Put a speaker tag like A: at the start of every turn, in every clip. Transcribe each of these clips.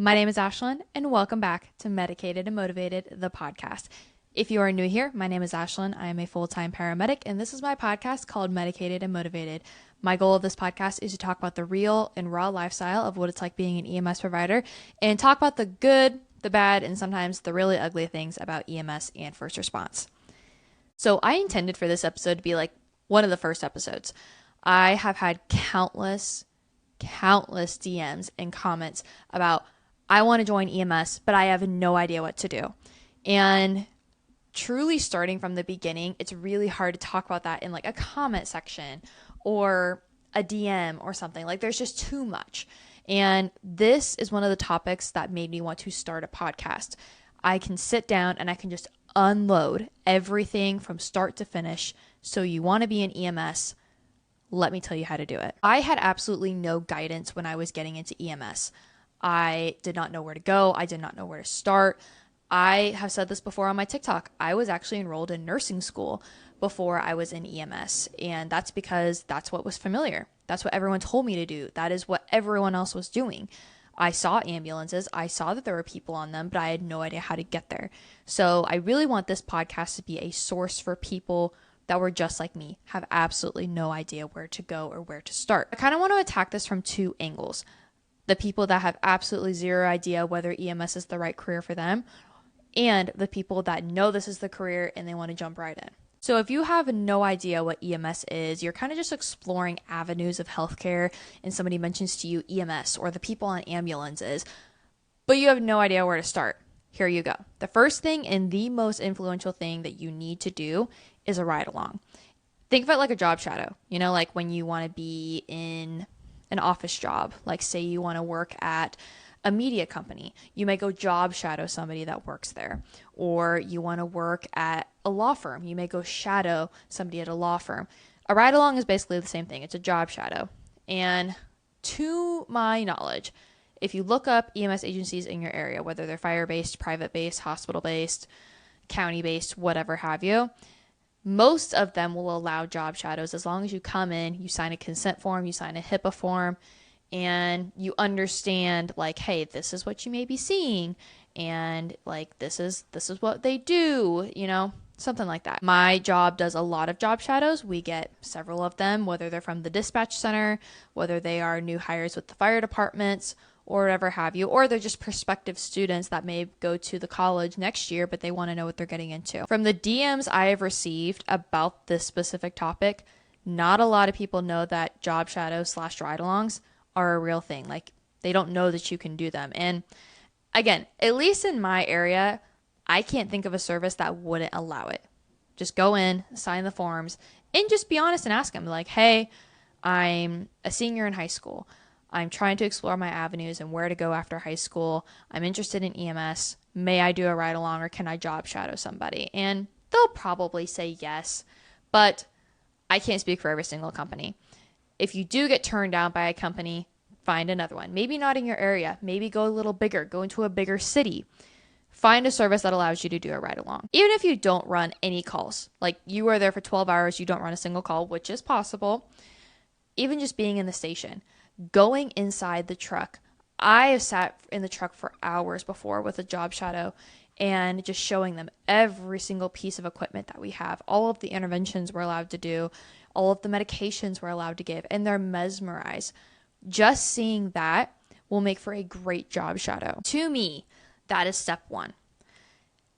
A: My name is Ashlyn, and welcome back to Medicated and Motivated, the podcast. If you are new here, my name is Ashlyn. I am a full-time paramedic, and this is my podcast called Medicated and Motivated. My goal of this podcast is to talk about the real and raw lifestyle of what it's like being an EMS provider, and talk about the good, the bad, and sometimes the really ugly things about EMS and first response. So I intended for this episode to be like one of the first episodes. I have had countless DMs and comments about, I want to join EMS, but I have no idea what to do. And truly starting from the beginning, it's really hard to talk about that in like a comment section or a DM or something. Like there's just too much. And this is one of the topics that made me want to start a podcast. I can sit down and I can just unload everything from start to finish. So you want to be an EMS, let me tell you how to do it. I had absolutely no guidance when I was getting into EMS. I did not know where to go. I did not know where to start. I have said this before on my TikTok. I was actually enrolled in nursing school before I was in EMS. And that's because that's what was familiar. That's what everyone told me to do. That is what everyone else was doing. I saw ambulances. I saw that there were people on them, but I had no idea how to get there. So I really want this podcast to be a source for people that were just like me, have absolutely no idea where to go or where to start. I kind of want to attack this from two angles. The people that have absolutely zero idea whether EMS is the right career for them, and the people that know this is the career and they want to jump right in. So if you have no idea what EMS is, you're kind of just exploring avenues of healthcare and somebody mentions to you EMS or the people on ambulances, but you have no idea where to start. Here you go. The first thing and the most influential thing that you need to do is a ride along. Think of it like a job shadow, like when you want to be in an office job, like say you want to work at a media company, you may go job shadow somebody that works there. Or you want to work at a law firm, you may go shadow somebody at a law firm. A ride along is basically the same thing. It's a job shadow. And to my knowledge, if you look up EMS agencies in your area, whether they're fire-based, private-based, hospital-based, county-based, whatever have you, most of them will allow job shadows as long as you come in, you sign a consent form, you sign a HIPAA form, and you understand like, hey, this is what you may be seeing, and like this is what they do, something like that. My job does a lot of job shadows. We get several of them, whether they're from the dispatch center, whether they are new hires with the fire departments, or whatever have you, or they're just prospective students that may go to the college next year, but they want to know what they're getting into. From the DMs I have received about this specific topic, not a lot of people know that job shadows / ride-alongs are a real thing. Like, they don't know that you can do them. And again, at least in my area, I can't think of a service that wouldn't allow it. Just go in, sign the forms, and just be honest and ask them, like, hey, I'm a senior in high school. I'm trying to explore my avenues and where to go after high school. I'm interested in EMS. May I do a ride along or can I job shadow somebody? And they'll probably say yes, but I can't speak for every single company. If you do get turned down by a company, find another one. Maybe not in your area. Maybe go a little bigger. Go into a bigger city. Find a service that allows you to do a ride along. Even if you don't run any calls, like you are there for 12 hours, you don't run a single call, which is possible. Even just being in the station, going inside the truck. I have sat in the truck for hours before with a job shadow and just showing them every single piece of equipment that we have, all of the interventions we're allowed to do, all of the medications we're allowed to give, and they're mesmerized. Just seeing that will make for a great job shadow. To me, that is step one.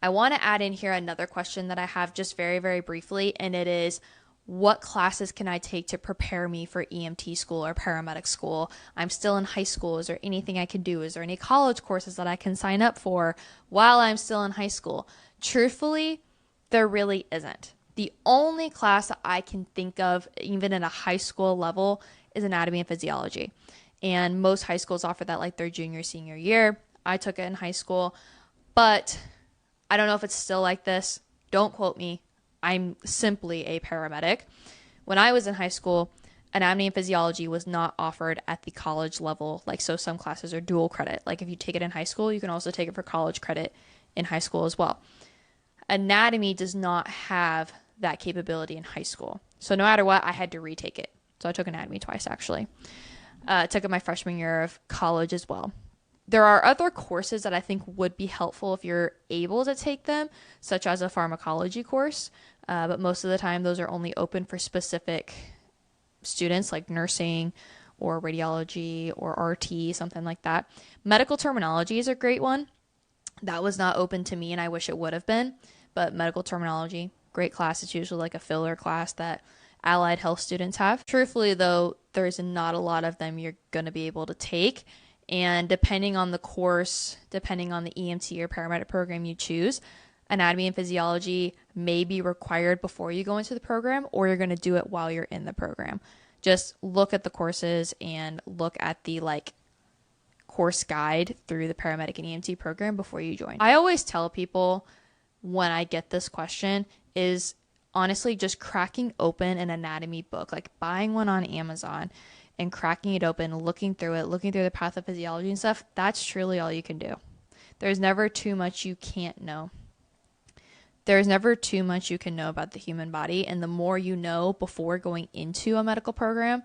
A: I want to add in here another question that I have just very, very briefly, and it is, what classes can I take to prepare me for EMT school or paramedic school? I'm still in high school. Is there anything I can do? Is there any college courses that I can sign up for while I'm still in high school? Truthfully, there really isn't. The only class that I can think of, even at a high school level, is anatomy and physiology. And most high schools offer that like their junior, senior year. I took it in high school, but I don't know if it's still like this. Don't quote me. I'm simply a paramedic. When I was in high school, anatomy and physiology was not offered at the college level. Like, so some classes are dual credit. Like if you take it in high school, you can also take it for college credit in high school as well. Anatomy does not have that capability in high school. So no matter what, I had to retake it. So I took anatomy twice, actually. Took it my freshman year of college as well. There are other courses that I think would be helpful if you're able to take them, such as a pharmacology course. But most of the time, those are only open for specific students like nursing or radiology or RT, something like that. Medical terminology is a great one. That was not open to me, and I wish it would have been. But medical terminology, great class. It's usually like a filler class that allied health students have. Truthfully, though, there's not a lot of them you're going to be able to take. And depending on the course, depending on the EMT or paramedic program you choose, anatomy and physiology may be required before you go into the program, or you're going to do it while you're in the program. Just look at the courses and look at the course guide through the paramedic and EMT program before you join. I always tell people when I get this question is honestly just cracking open an anatomy book, like buying one on Amazon and cracking it open, looking through it, looking through the pathophysiology and stuff. That's truly all you can do. There's never too much you can't know. There's never too much you can know about the human body, and the more you know before going into a medical program,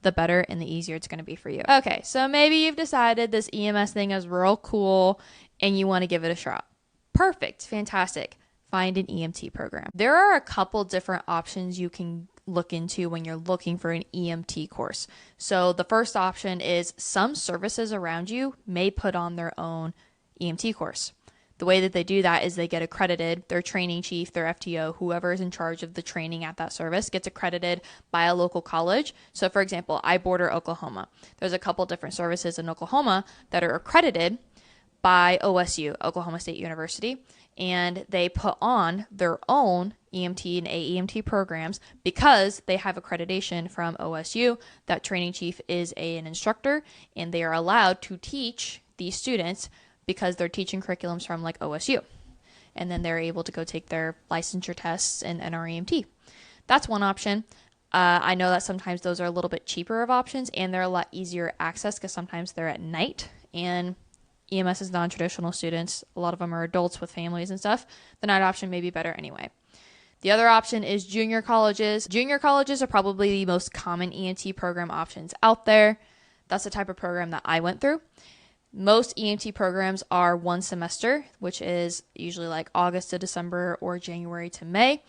A: the better and the easier it's going to be for you. Okay, so maybe you've decided this EMS thing is real cool and you want to give it a shot. Perfect, fantastic. Find an EMT program. There are a couple different options you can look into when you're looking for an EMT course. So the first option is some services around you may put on their own EMT course. The way that they do that is they get accredited. Their training chief, their FTO, whoever is in charge of the training at that service gets accredited by a local college. So for example, I border Oklahoma. There's a couple different services in Oklahoma that are accredited by OSU, Oklahoma State University, and they put on their own EMT and AEMT programs because they have accreditation from OSU. That training chief is an instructor, and they are allowed to teach these students because they're teaching curriculums from OSU. And then they're able to go take their licensure tests and NREMT. That's one option. I know that sometimes those are a little bit cheaper of options, and they're a lot easier access because sometimes they're at night, and EMS is non-traditional students. A lot of them are adults with families and stuff. The night option may be better anyway. The other option is junior colleges. Junior colleges are probably the most common EMT program options out there. That's the type of program that I went through. Most EMT programs are one semester, which is usually August to December or January to May.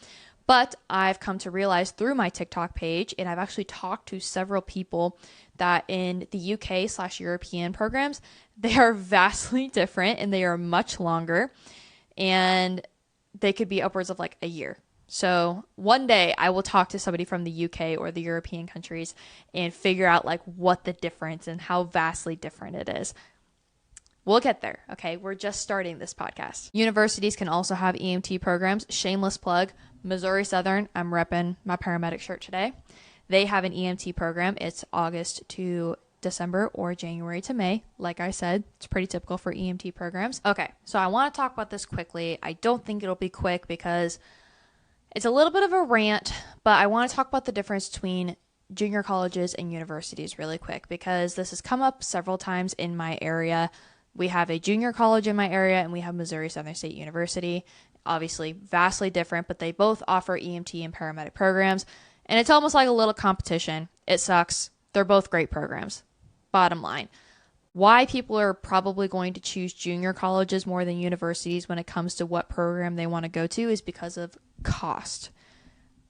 A: But I've come to realize through my TikTok page, and I've actually talked to several people that in the UK/European programs, they are vastly different and they are much longer, and they could be upwards of a year. So one day I will talk to somebody from the UK or the European countries and figure out what the difference and how vastly different it is. We'll get there, okay? We're just starting this podcast. Universities can also have EMT programs. Shameless plug, Missouri Southern, I'm repping my paramedic shirt today. They have an EMT program. It's August to December or January to May. Like I said, it's pretty typical for EMT programs. Okay, so I want to talk about this quickly. I don't think it'll be quick because it's a little bit of a rant, but I want to talk about the difference between junior colleges and universities really quick because this has come up several times in my area. We have a junior college in my area, and we have Missouri Southern State University. Obviously, vastly different, but they both offer EMT and paramedic programs. And it's almost like a little competition. It sucks. They're both great programs. Bottom line. Why people are probably going to choose junior colleges more than universities when it comes to what program they want to go to is because of cost.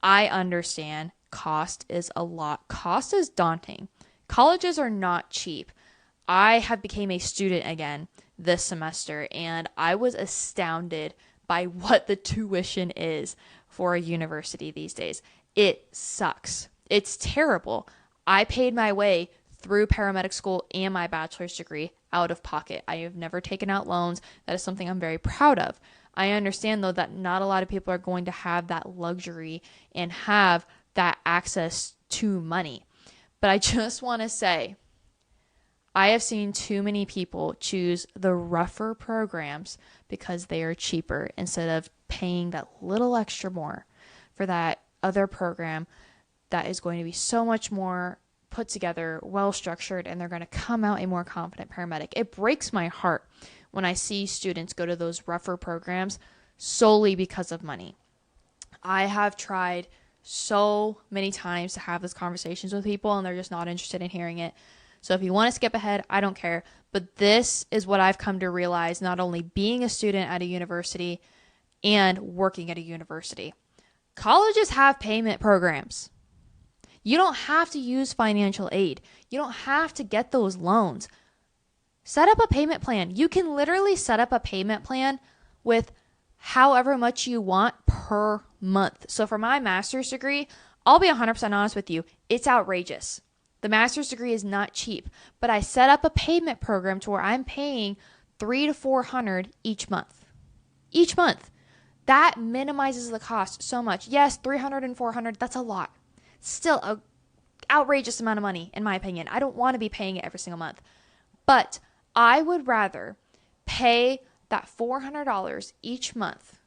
A: I understand cost is a lot. Cost is daunting. Colleges are not cheap. I have become a student again this semester, and I was astounded by what the tuition is for a university these days. It sucks. It's terrible. I paid my way through paramedic school and my bachelor's degree out of pocket. I have never taken out loans. That is something I'm very proud of. I understand, though, that not a lot of people are going to have that luxury and have that access to money. But I just want to say, I have seen too many people choose the rougher programs because they are cheaper instead of paying that little extra more for that other program that is going to be so much more put together, well structured, and they're going to come out a more confident paramedic. It breaks my heart when I see students go to those rougher programs solely because of money. I have tried so many times to have these conversations with people, and they're just not interested in hearing it. So if you want to skip ahead, I don't care. But this is what I've come to realize, not only being a student at a university and working at a university. Colleges have payment programs. You don't have to use financial aid. You don't have to get those loans. Set up a payment plan. You can literally set up a payment plan with however much you want per month. So for my master's degree, I'll be 100% honest with you, it's outrageous. The master's degree is not cheap, but I set up a payment program to where I'm paying $300 to $400 each month. Each month. That minimizes the cost so much. Yes, $300 and $400, that's a lot. Still an outrageous amount of money, in my opinion. I don't want to be paying it every single month. But I would rather pay that $400 each month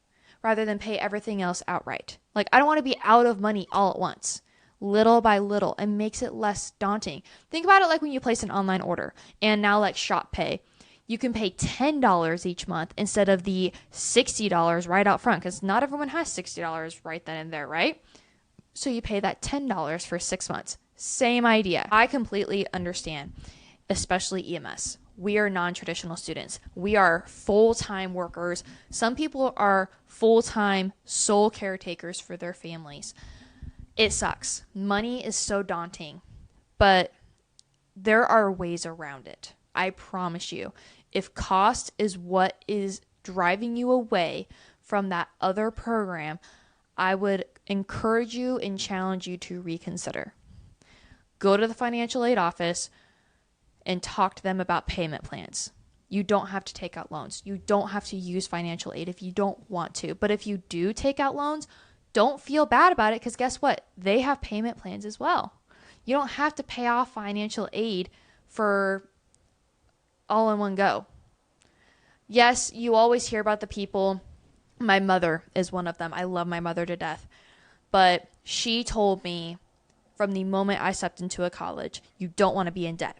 A: rather than pay everything else outright. Like, I don't want to be out of money all at once. Little by little, and makes it less daunting. Think about it like when you place an online order, and now like Shop Pay, you can pay $10 each month instead of the $60 right out front, because not everyone has $60 right then and there, right? So you pay that $10 for 6 months. Same idea. I completely understand, especially EMS. We are non-traditional students. We are full-time workers. Some people are full-time sole caretakers for their families. It sucks. Money is so daunting, but there are ways around it. I promise you. If cost is what is driving you away from that other program, I would encourage you and challenge you to reconsider. Go to the financial aid office and talk to them about payment plans. You don't have to take out loans. You don't have to use financial aid if you don't want to. But if you do take out loans, don't feel bad about it, because guess what? They have payment plans as well. You don't have to pay off financial aid for all in one go. Yes, you always hear about the people. My mother is one of them. I love my mother to death. But she told me from the moment I stepped into a college, you don't want to be in debt.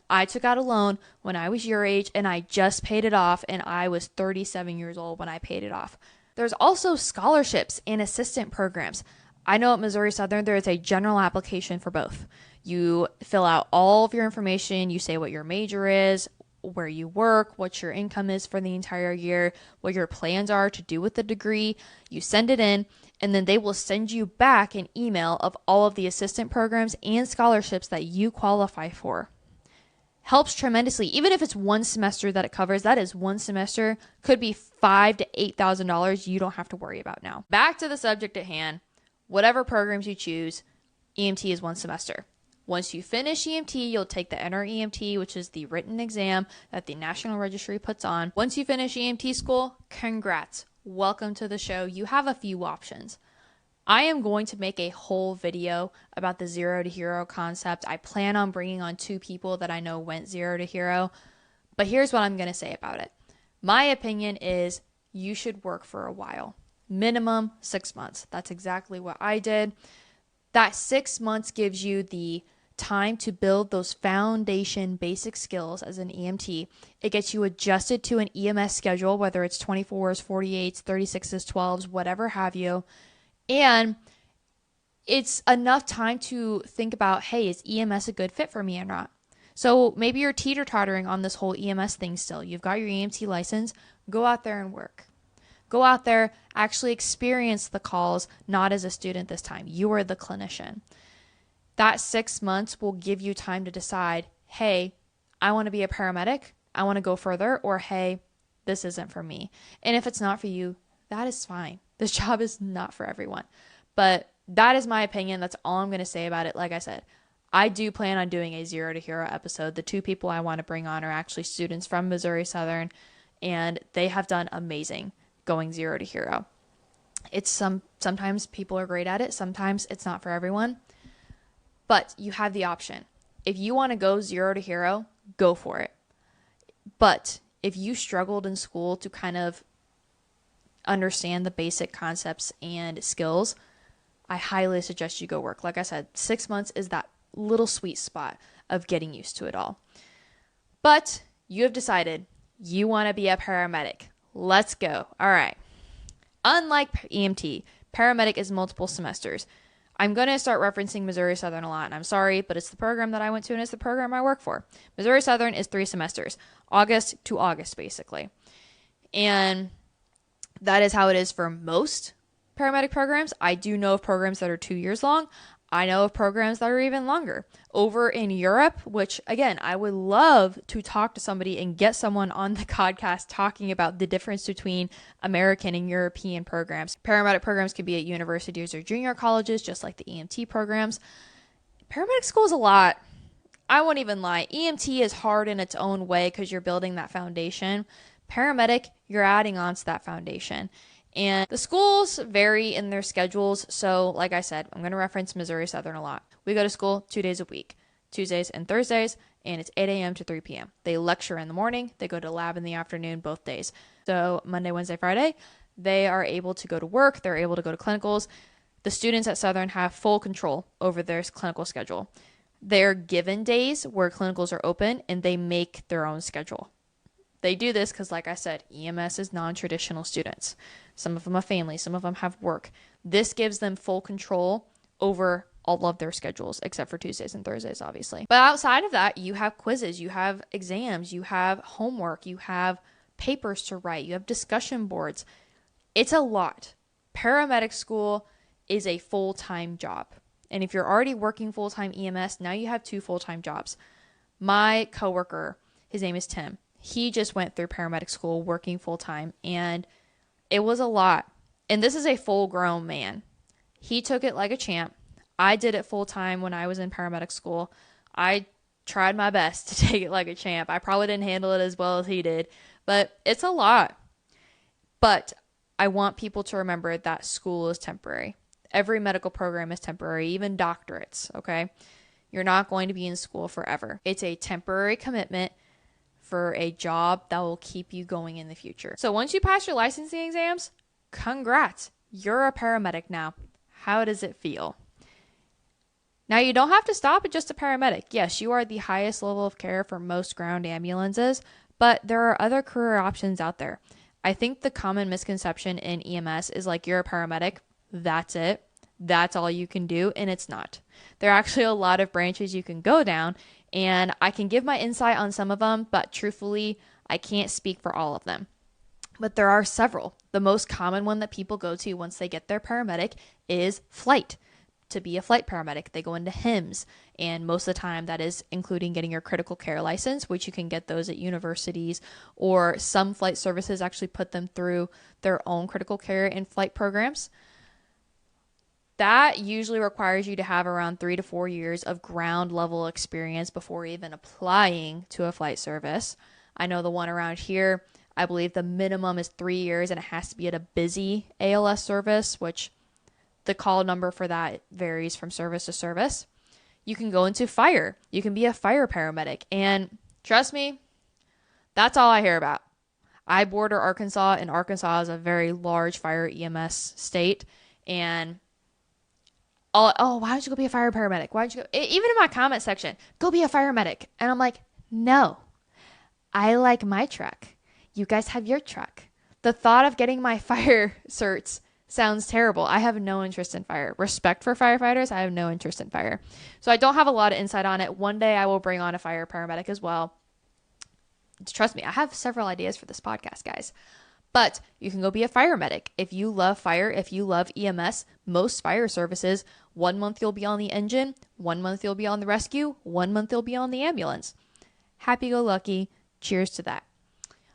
A: I took out a loan when I was your age, and I just paid it off, and I was 37 years old when I paid it off. There's also scholarships and assistant programs. I know at Missouri Southern, there is a general application for both. You fill out all of your information. You say what your major is, where you work, what your income is for the entire year, what your plans are to do with the degree. You send it in, and then they will send you back an email of all of the assistant programs and scholarships that you qualify for. Helps tremendously. Even if it's one semester that it covers, that is one semester, could be $5,000 to $8,000 you don't have to worry about now. Back to the subject at hand. Whatever programs you choose, EMT is one semester. Once you finish EMT, you'll take the Enter EMT, which is the written exam that the National Registry puts on. Once you finish EMT school, congrats. Welcome to the show. You have a few options. I am going to make a whole video about the 0 to hero concept. I plan on bringing on 2 people that I know went 0 to hero. But here's what I'm going to say about it. My opinion is you should work for a while. Minimum 6 months. That's exactly what I did. That 6 months gives you the time to build those foundation basic skills as an EMT. It gets you adjusted to an EMS schedule, whether it's 24s, 48s, 36s, 12s, whatever have you. And it's enough time to think about, hey, is EMS a good fit for me or not? So maybe you're teeter-tottering on this whole EMS thing still. You've got your EMT license. Go out there and work. Go out there, actually experience the calls, not as a student this time. You are the clinician. That 6 months will give you time to decide, hey, I want to be a paramedic. I want to go further. Or, hey, this isn't for me. And if it's not for you, that is fine. This job is not for everyone. But that is my opinion. That's all I'm going to say about it. Like I said, I do plan on doing a 0 to hero episode. The 2 people I want to bring on are actually students from Missouri Southern, and they have done amazing going 0 to hero. It's sometimes people are great at it. Sometimes it's not for everyone. But you have the option. If you want to go 0 to hero, go for it. But if you struggled in school to kind of understand the basic concepts and skills, I highly suggest you go work. Like I said, 6 months is that little sweet spot of getting used to it all. But you have decided you want to be a paramedic. Let's go. All right. Unlike EMT, paramedic is multiple semesters. I'm going to start referencing Missouri Southern a lot, and I'm sorry, but it's the program that I went to and it's the program I work for. Missouri Southern is 3 semesters, August to August, basically. And that is how it is for most paramedic programs. I do know of programs that are 2 years long. I know of programs that are even longer. Over in Europe, which again, I would love to talk to somebody and get someone on the podcast talking about the difference between American and European programs. Paramedic programs can be at universities or junior colleges, just like the EMT programs. Paramedic school is a lot. I won't even lie. EMT is hard in its own way because you're building that foundation. Paramedic, you're adding on to that foundation. And the schools vary in their schedules. So like I said, I'm going to reference Missouri Southern a lot. We go to school 2 days a week, Tuesdays and Thursdays, and it's 8 a.m. to 3 p.m. They lecture in the morning. They go to lab in the afternoon, both days. So Monday, Wednesday, Friday, they are able to go to work. They're able to go to clinicals. The students at Southern have full control over their clinical schedule. They're given days where clinicals are open and they make their own schedule. They do this because, like I said, EMS is non-traditional students. Some of them have families, some of them have work. This gives them full control over all of their schedules, except for Tuesdays and Thursdays, obviously. But outside of that, you have quizzes, you have exams, you have homework, you have papers to write, you have discussion boards. It's a lot. Paramedic school is a full-time job. And if you're already working full-time EMS, now you have 2 full-time jobs. My coworker, his name is Tim. He just went through paramedic school working full-time, and it was a lot. And this is a full-grown man. He took it like a champ. I did it full-time when I was in paramedic school. I tried my best to take it like a champ. I probably didn't handle it as well as he did, but it's a lot. But I want people to remember that school is temporary. Every medical program is temporary, even doctorates, okay? You're not going to be in school forever. It's a temporary commitment for a job that will keep you going in the future. So once you pass your licensing exams, congrats. You're a paramedic now. How does it feel? Now, you don't have to stop at just a paramedic. Yes, you are the highest level of care for most ground ambulances, but there are other career options out there. I think the common misconception in EMS is like, you're a paramedic, that's it. That's all you can do, and it's not. There are actually a lot of branches you can go down, and I can give my insight on some of them, but truthfully, I can't speak for all of them. But there are several. The most common one that people go to once they get their paramedic is flight. To be a flight paramedic, they go into HIMSS, and most of the time that is including getting your critical care license, which you can get those at universities, or some flight services actually put them through their own critical care and flight programs. That usually requires you to have around 3 to 4 years of ground level experience before even applying to a flight service. I know the one around here, I believe the minimum is 3 years, and it has to be at a busy ALS service, which the call number for that varies from service to service. You can go into fire. You can be a fire paramedic. And trust me, that's all I hear about. I border Arkansas, and Arkansas is a very large fire EMS state. And why don't you go be a fire paramedic? Why don't you go? Even in my comment section, go be a fire medic. And I'm like, no, I like my truck. You guys have your truck. The thought of getting my fire certs sounds terrible. I have no interest in fire. Respect for firefighters, I have no interest in fire. So I don't have a lot of insight on it. One day I will bring on a fire paramedic as well. Trust me, I have several ideas for this podcast, guys. But you can go be a fire medic. If you love fire, if you love EMS, most fire services, 1 month you'll be on the engine, 1 month you'll be on the rescue, 1 month you'll be on the ambulance. Happy-go-lucky. Cheers to that.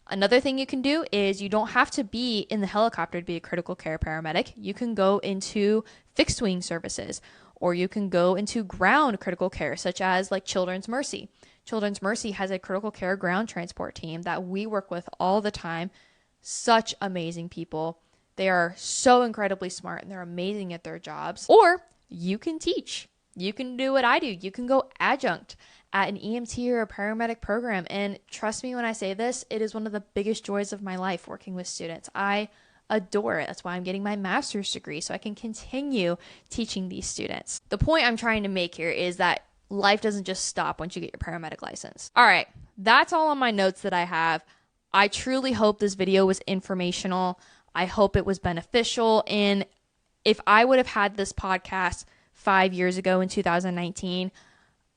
A: Another thing you can do is you don't have to be in the helicopter to be a critical care paramedic. You can go into fixed wing services, or you can go into ground critical care, such as like Children's Mercy. Children's Mercy has a critical care ground transport team that we work with all the time. Such amazing people. They are so incredibly smart, and they're amazing at their jobs. Or you can teach. You can do what I do. You can go adjunct at an EMT or a paramedic program. And trust me when I say this, it is one of the biggest joys of my life working with students. I adore it. That's why I'm getting my master's degree, so I can continue teaching these students. The point I'm trying to make here is that life doesn't just stop once you get your paramedic license. All right, that's all on my notes that I have. I truly hope this video was informational. I hope it was beneficial. And if I would have had this podcast 5 years ago in 2019,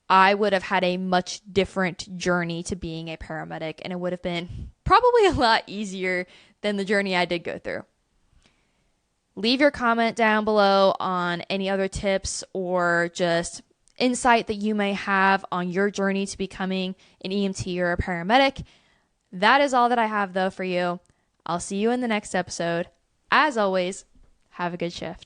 A: I would have had a much different journey to being a paramedic, and it would have been probably a lot easier than the journey I did go through. Leave your comment down below on any other tips or just insight that you may have on your journey to becoming an EMT or a paramedic. That is all that I have, though, for you. I'll see you in the next episode. As always, have a good shift.